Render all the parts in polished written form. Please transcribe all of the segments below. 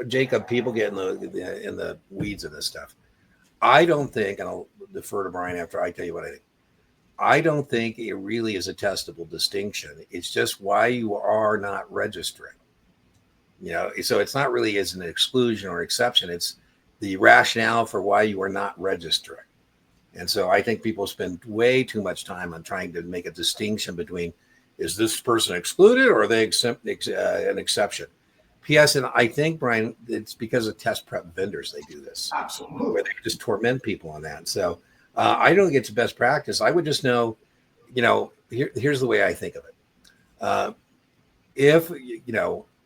Jacob, people get in the weeds of this stuff. I don't think, and I'll defer to Brian after I tell you what I think. I don't think it really is a testable distinction. It's just why you are not registering. So it's not really as an exclusion or exception. It's the rationale for why you are not registering. And so I think people spend way too much time on trying to make a distinction between, is this person excluded or are they an exception? P.S. And I think, Brian, it's because of test prep vendors they do this. Absolutely. Where they just torment people on that. So I don't think it's best practice. I would just know, here's the way I think of it. If,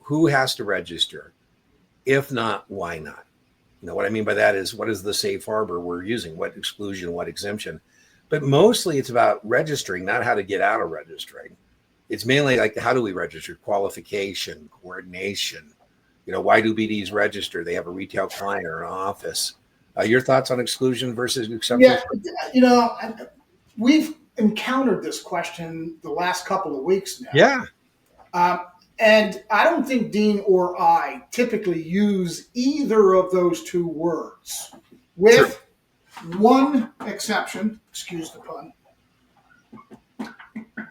who has to register? If not, why not? What I mean by that is, what is the safe harbor we're using? What exclusion, what exemption? But mostly it's about registering, not how to get out of registering. It's mainly like, how do we register? Qualification, coordination. Why do BDs register? They have a retail client or an office. Your thoughts on exclusion versus exception? Yeah, we've encountered this question the last couple of weeks now. Yeah. And I don't think Dean or I typically use either of those two words, with one exception, excuse the pun.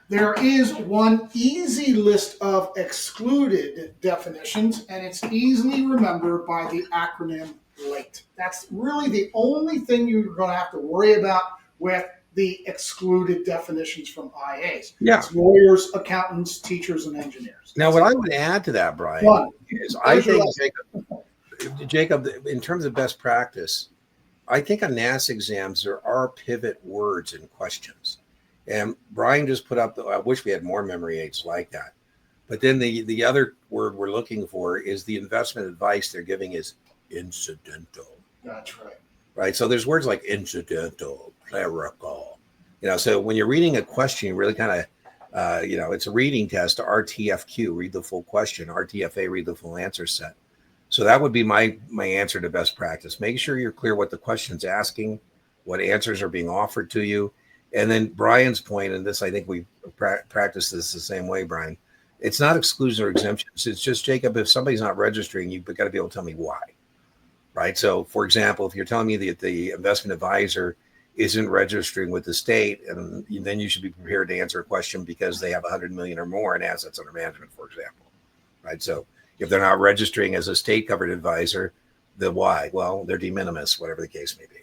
There is one easy list of excluded definitions, and it's easily remembered by the acronym LATE. That's really the only thing you're going to have to worry about with the excluded definitions from IAs. Yeah. It's lawyers, accountants, teachers, and engineers. Now, what I would add to that, Brian, is I think, Jacob, in terms of best practice, I think on NASAA exams, there are pivot words and questions. And Brian just put up, I wish we had more memory aids like that. But then the other word we're looking for is the investment advice they're giving is incidental. That's right. Right. So there's words like incidental, clerical. So when you're reading a question, you really kind of, it's a reading test, RTFQ, read the full question, RTFA, read the full answer set. So that would be my answer to best practice. Make sure you're clear what the question's asking, what answers are being offered to you. And then Brian's point, and this, I think we practice this the same way, Brian. It's not exclusion or exemptions. It's just, Jacob, if somebody's not registering, you've got to be able to tell me why, right? So, for example, if you're telling me that the investment advisor isn't registering with the state, and then you should be prepared to answer a question because they have 100 million or more in assets under management, for example, right? So if they're not registering as a state-covered advisor, the why? Well, they're de minimis, whatever the case may be.